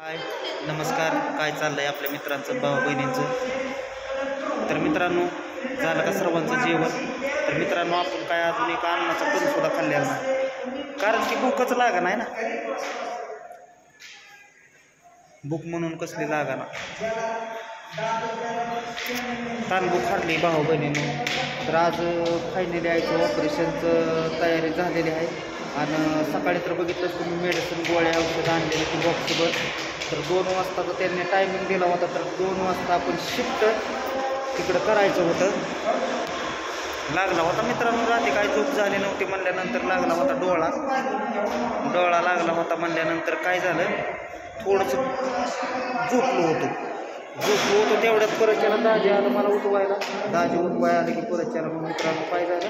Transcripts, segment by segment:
हाय नमस्कार. काय चाललंय आपल्या मित्रांचं भाऊ बहिणींचं? तर मित्रांनो, झालं का सर्वांचं जेवण? तर मित्रांनो, आपण काय अजून एक अन्नाचा कण सुद्धा खाल्लेला नाही, कारण की भूकच लागा नाही ना. भूक म्हणून कसली लागा ना, तानभूक खाल्ली भाऊ बहिणीनं. तर आज फायनली यायचं ऑपरेशनचं तयारी झालेली आहे. आणि सकाळी तर बघितलंच तुम्ही, मेडिसिन गोळ्या औषधं आणलेली ती बॉक्सवर. तर 2 वाजताचं त्यांनी टायमिंग दिला होता. तर 2 वाजता आपण शिफ्ट तिकडं करायचं होतं. लागला होता मित्रांनो, रात्री काय झोप झाली नव्हती म्हणल्यानंतर लागला होता डोळा लागला होता म्हणल्यानंतर काय झालं, थोडंसं झोपलो होतो तेवढ्यात परत दाजी आलं मला उठवायला. दाजी उठवायला आलं की परत मग मित्रांनो काय झालं,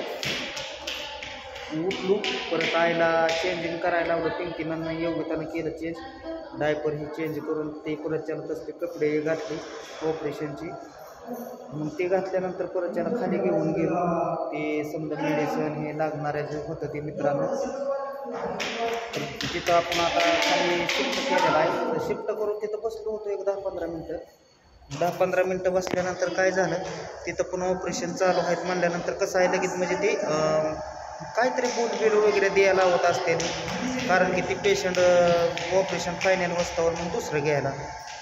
उठलो. परत आईला चेंजिंग करायला लावलं. पिंकीनं योग्यतानं केलं चेंज, डायपर ही चेंज करून ते परत तसले कपडे घातले ऑपरेशनची. मग ते घातल्यानंतर परत खाली घेऊन गेलो. ते समजा मेडिसिन हे लागणाऱ्या जे होतं ते मित्रांनो. तर तिथं आपण आता खाली शिफ्ट केलेलं आहे. तर शिफ्ट करून तिथं बसलो होतो एक 10-15 मिनटं बसल्यानंतर काय झालं, तिथं पण ऑपरेशन चालू आहेत म्हणल्यानंतर कसं आहे, लगेच म्हणजे ते काहीतरी बोल वगैरे द्यायला होत असते. कारण की ती पेशंट ऑपरेशन फायनल वस्तावर मग दुसरं घ्यायला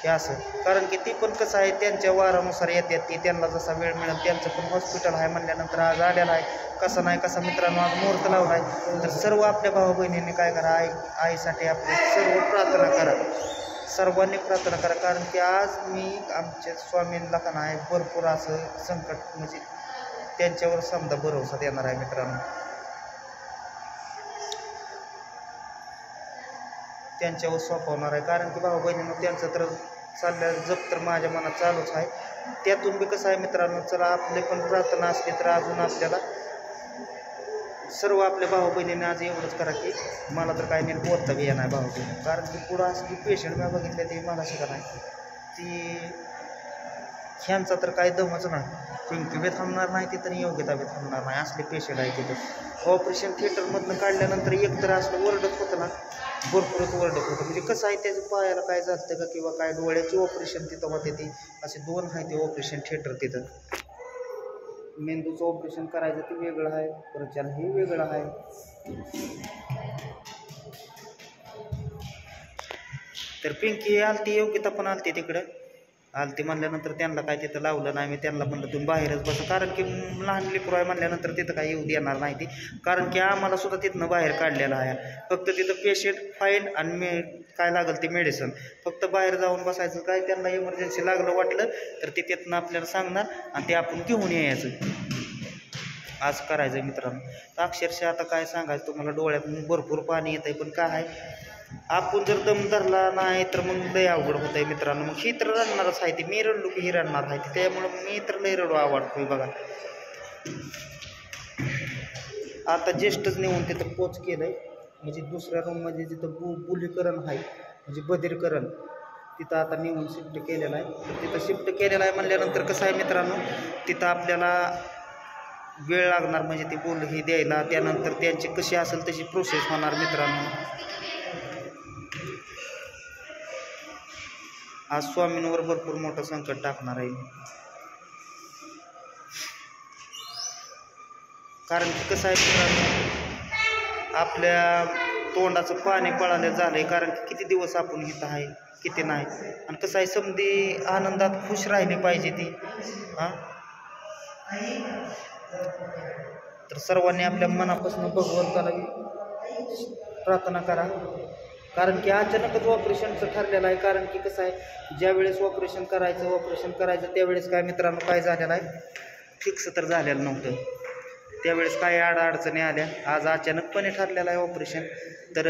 हे असं. कारण की ती पण कसं आहे, त्यांच्या वारानुसार येतात ती, त्यांना जसा वेळ मिळेल. त्यांचं पण हॉस्पिटल आहे म्हणल्यानंतर आज आलेला आहे. कसा नाही कसा मित्रांनो, आज मुहूर्त लावला आहे. तर सर्व आपल्या भाऊ बहिणींनी काय करा, आईसाठी आपली सर्व प्रार्थना करा, सर्वांनी प्रार्थना करा. कारण की आज मी आमच्या स्वामींना का नाही भरपूर असं संकट, म्हणजे त्यांच्यावर समजा भरोसा देणार आहे मित्रांनो. त्यांच्यावर सोपवणार आहे. कारण की भाऊ बहिणीनं त्यांचं तर चाललं जप तर माझ्या मनात चालूच आहे. त्यातून बी कसं आहे मित्रांनो, चला आपले पण प्रार्थना असली तर अजून आपल्याला सर्व आपल्या भाऊ बहिणीने आज एवढंच करा की मला तर काय नीट बोलता बी येणार भाऊ बहिणी. कारण की पुढं असली पेशंट मी बघितले ते मला शिका नाही ती, ह्यांचा तर काही दमच नाही. पिंकी बी थांबणार नाही तिथं, योग्यता बी थांबणार नाही. असले पेशंट आहे तिथं. ऑपरेशन थिएटरमधनं काढल्यानंतर एकतर असलं ओरडत होतं ना, भरपूरच ओरडत होतं. म्हणजे कसं आहे, त्याच्या पायाला काय झालं का किंवा काय, डोळ्याची ऑपरेशन तिथं होते. ती असे 2 आहे ते ऑपरेशन थिएटर तिथं. मेंदूचं ऑपरेशन करायचं ते वेगळं आहे, परत हे वेगळं आहे. तर पिंकी आलती, योग्यता पण आलती तिकडं. आलती म्हणल्यानंतर त्यांना काय तिथं लावलं नाही. मी त्यांना म्हणलं तुम्ही बाहेरच बसा, कारण की लहान लेकरू आहे म्हणल्यानंतर तिथं काय येऊ देणार नाही ती. कारण की आम्हाला सुद्धा तिथनं बाहेर काढलेलं आहे. फक्त तिथं पेशंट फाईल आणि काय लागलं ते मेडिसिन, फक्त बाहेर जाऊन बसायचं. काय त्यांना इमर्जन्सी लागलं वाटलं तर ते तिथनं आपल्याला सांगणार आणि ते आपण घेऊन यायचं. आज करायचं मित्रांनो. तर अक्षरशः आता काय सांगायचं तुम्हाला, डोळ्यात भरपूर पाणी येत आहे. पण काय आहे, आपण जर दम धरला नाही तर मग लय अवघड होत आहे मित्रांनो. मग ही तर रडणारच आहे ती, मी रडलो की ही रडणार आहे ती. त्यामुळं मी तर लय रडू आवडतोय बघा. आता ज्येष्ठच नेऊन तिथं पोच केलंय, म्हणजे दुसऱ्या रूममध्ये जिथं बुलीकरण आहे, म्हणजे बधिरीकरण, तिथं आता नेऊन शिफ्ट केलेलं आहे. तर तिथं शिफ्ट केलेलं आहे म्हणल्यानंतर कसं आहे मित्रांनो, तिथं आपल्याला वेळ लागणार, म्हणजे ती बोल ही द्यायला. त्यानंतर त्यांची कशी असेल तशी प्रोसेस होणार मित्रांनो. आज स्वामींवर भरपूर मोठं संकट टाकणार आहे. कारण की कसं आहे मित्रांनो, आपल्या तोंडाचं पाणी पळालं झालंय. कारण की किती दिवस आपण इथं आहे, किती नाही. आणि कसं आहे, समधी आनंदात खुश राहिली पाहिजे ती. तर सर्वांनी आपल्या मनापासून भगवंताला प्रार्थना करा. कारण की अचानकच ऑपरेशनचं ठरलेलं आहे. कारण की कसं आहे, ज्या वेळेस ऑपरेशन करायचं त्यावेळेस काय मित्रांनो काय झालेलं आहे, फिक्स तर झालेलं नव्हतं. त्यावेळेस काय अडचणी आल्या. आज अचानकपणे ठरलेलं आहे ऑपरेशन. तर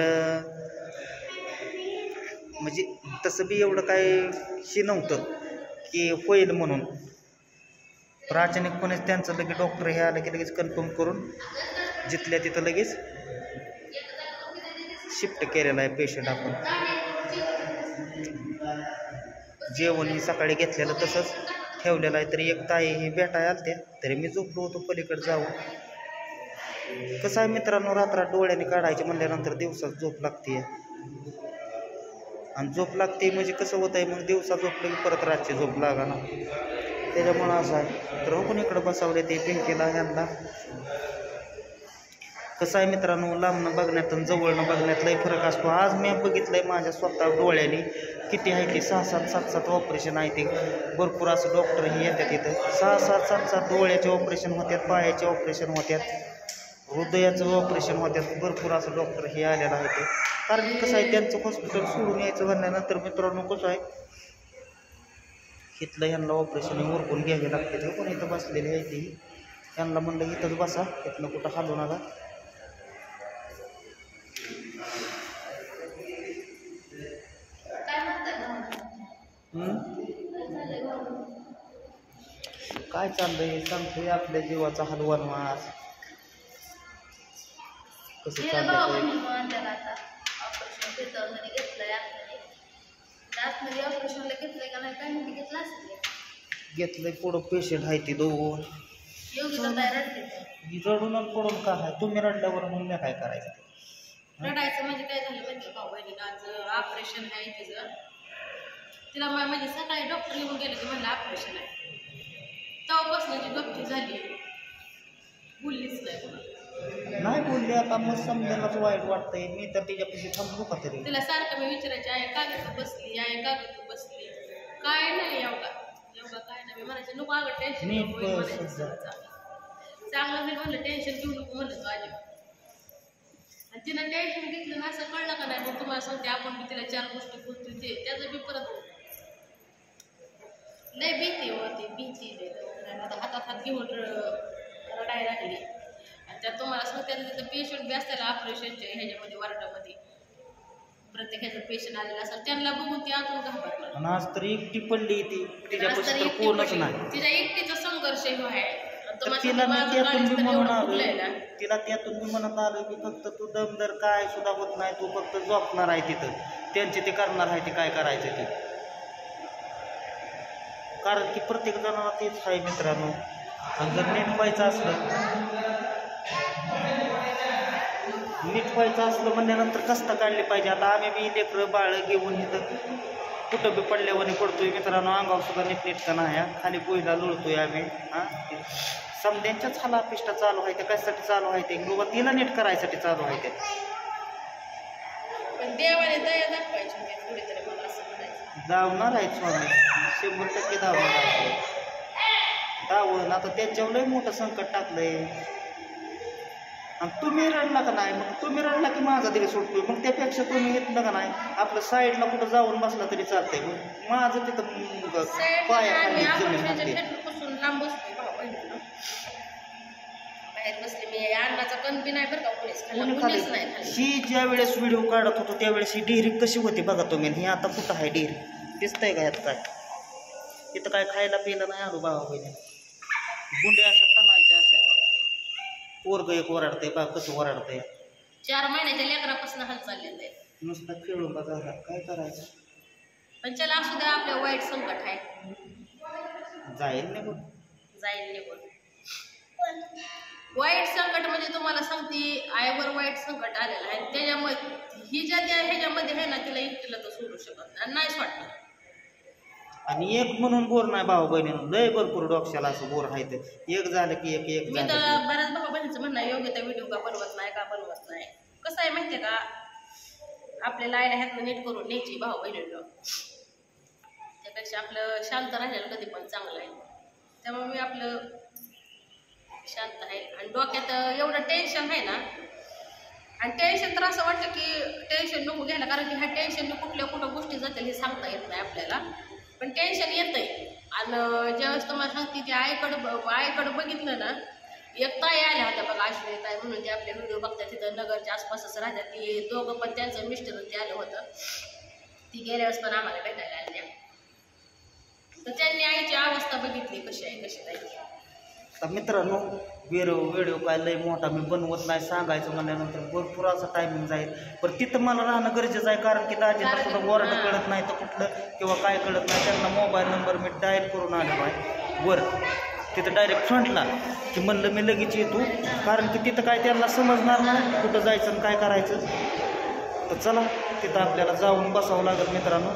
म्हणजे तसं बी एवढं काय हे नव्हतं की होईल म्हणून. तर अचानकपणेच त्यांचं लगेच डॉक्टर हे आलं की लगेच कन्फर्म करून जिथल्या तिथं लगेच शिफ्ट केलेलं आहे पेशंट. आपण जेवण ही सकाळी घेतलेलं तसंच ठेवलेलं आहे. तरी एक ताई ही भेटायला आलते, तरी मी झोपलो होतो पलीकडे जाऊन. कसं आहे मित्रांनो, रात्रात डोळ्याने काढायचे म्हणल्यानंतर दिवसात झोप लागते. आणि झोप लागते म्हणजे कसं होत आहे मग दिवसा झोपलं की परत रातची झोप लागा ना, त्याच्यामुळं असं आहे. तर पण इकडं बसावले ते पिंकीला ह्यांना. कसं आहे मित्रांनो, लांबनं बघण्यात आणि जवळनं बघण्यात लय फरक असतो. आज मी बघितलंय माझ्या स्वतः डोळ्याने किती आहे ते 6-7 7-7 ऑपरेशन आहे ते. भरपूर असं डॉक्टर हे येतात इथं 6-7 7-7 डोळ्याचे ऑपरेशन होतात, पायाचे ऑपरेशन होतात, हृदयाचं ऑपरेशन होतात. भरपूर असं डॉक्टर हे आलेलं आहे ते. कारण कसं आहे त्यांचं हॉस्पिटल सोडून यायचं म्हणल्यानंतर मित्रांनो कसं आहे इथलं ह्यांना ऑपरेशन उरकून घ्यावे लागते. ते पण इथं बसलेले आहे ती. त्यांना म्हणलं इथंच बसा, इथनं कुठं हलू नका. काय चाललंय सांगतोय आपल्या जीवाचा हलवानवास कसं चाललंय. घेतलंय पुढं पेशंट आहे ती 2 रडून पडून का आहे. तुम्ही रडल्यावर मग मी काय करायचं. रडायचं म्हणजे काय झालं म्हणजे भाऊ बहिणीला आज ऑपरेशन आहे तिचं. तिला म्हणजे सकाळी डॉक्टर येऊन गेलं की म्हणलं ऑपरेशन आहे. तेव्हापासून जी गप्पी झाली बोललीच नाही बोलली. आता मग समजायलाच वाईट वाटतंय. मी तर तिच्यापाशी थांबलो का तरी. तिला सारखं मी विचारायचे आहे का गं बसली, आहे का गं बसली, काय नाही एवढा काय नाही. म्हणायचं नको अगं टेन्शन चांगलं मी म्हणलं टेन्शन घेऊ नको म्हणलं तू अजिबात. आणि तिनं टेन्शन घेतलं ना असं कळलं का नाही. मग तुम्हाला सांगते आपण तिला 4 गोष्टी बोलतो ते त्याचं बी परत लय भीती होती. भीती आता हातात हात घेऊन रडायला लागली. आणि त्यात तुम्हाला सांगते तिथं पेशंट बी असतात ऑपरेशनच्या ह्याच्यामध्ये वार्डामध्ये. प्रत्येक ह्याचं पेशंट आलेलं असतात त्यांना बघून ती अजून घाबरणार. आज तर एकटी पडली ती. तिच्यापासून कोणच नाही. तिचा एकटीचा संघर्ष आहे. तिला मी त्यातून मी म्हणून आलो, तिला त्यातून मी म्हणत आलो की फक्त तू दमदर काय सुद्धा होत नाही, तू फक्त झोपणार आहे तिथं. त्यांचे ते करणार आहे ते काय करायचं ते. कारण की प्रत्येक जणाला तेच आहे मित्रांनो. आणि जर नीट व्हायचं असलं म्हणल्यानंतर कष्ट काढले पाहिजे. आता आम्ही बी लेकरं बाळ घेऊन इथं कुठं बी पडल्यावर पडतोय मित्रांनो. अंगावर सुद्धा नीटनेटकं नाही. खाली पोहीला लोळतोय आम्ही. समध्यांच्याच हालापिष्टा चालू आहे. ते कशासाठी चालू आहे ते बाबा तिला नीट करायसाठी चालू आहे ते. धावणार आहेत स्वामी, 100% धावणार आहे. धावून आता त्यांच्यावर लय मोठं संकट टाकलंय. आणि तुम्ही रडला का नाही, मग तुम्ही रडला की माझा तरी सुटतोय. मग त्यापेक्षा तुम्ही घेतलं का नाही आपलं साईडला कुठं जाऊन बसला तरी चालतंय. माझं तिथं पायाखाली जमीन हाकते. ही ज्या वेळेस व्हिडिओ काढत होतो त्यावेळेस ही डेअरी कशी होती बघा तुम्ही. ही आता कुठं आहे डेअरी दिसतंय का ह्यात काय. इथं काय खायला पियला नाही आलो बाबा बहिणी. गुंडे अशा तणायच्या अशा. पोरग एक ओरडते बा कसं ओरडते. 4 महिन्याच्या लेकरापासून हाल चालले नुसतं खेळून बघा काय करायचं. पण चला असू द्या आपल्या वाईट संकट आहे जाईल निघून. वाईट संकट म्हणजे तुम्हाला सांगते आईवर वाईट संकट आलेलं आहे. त्याच्यामुळे ही ज्या ह्याच्यामध्ये आहे ना तिला एकटीला तर सोडू शकत नाही सोडणार. आणि एक म्हणून बोर नाही भाऊ बहिणीनं लय भरपूर डोक्याला असं बोर आहे. एक झालं की एक मी तर बऱ्याच भाऊ बहिणीचं म्हणणं योग्य त्या व्हिडिओ का बनवत नाही. कसं आहे माहितीये का आपल्याला आईला ह्यातनं नीट करून न्यायची भाऊ बहिणीला. त्यापेक्षा आपलं शांत राहिलेलं कधी पण चांगलं आहे. त्यामुळे मी आपलं शांत आहे. आणि डोक्यात एवढं टेन्शन आहे ना. आणि टेन्शन तर असं वाटतं की टेन्शन नको घ्यायला. कारण की ह्या टेन्शनने कुठं गोष्टी जातील हे सांगता येत नाही आपल्याला. पण टेन्शन येतंय. आणि ज्यावेळेस तुम्हाला सांगते की आईकडं बघितलं ना. एक ताई आल्या होत्या बघा अश्विनी ताई म्हणून ते आपले व्हिडिओ बघतात तिथं नगरच्या आसपासच राहतात. ती दोघं पण त्यांचं मिस्टर ते आलं होतं. ती गेल्या वेळेस पण आम्हाला भेटायला आल्या. तर त्यांनी आईची अवस्था बघितली कशी नाही. तर मित्रांनो व्हिडिओ काय लय मोठा मी बनवत नाही. सांगायचं म्हणल्यानंतर भरपूर असा टायमिंग जाईल. पण तिथं मला राहणं गरजेचं आहे. कारण की दाजींना कुठं वॉर्ड कळत नाही तर कुठलं किंवा काय कळत नाही. त्यांना मोबाईल नंबर मी डायल करून आलेलो आहे वर तिथं डायरेक्ट फ्रंटला की म्हणलं मी लगेच येतो. कारण की तिथं काय त्यांना समजणार नाही कुठं जायचं आणि काय करायचं. तर चला तिथं आपल्याला जाऊन बसावं लागेल मित्रांनो.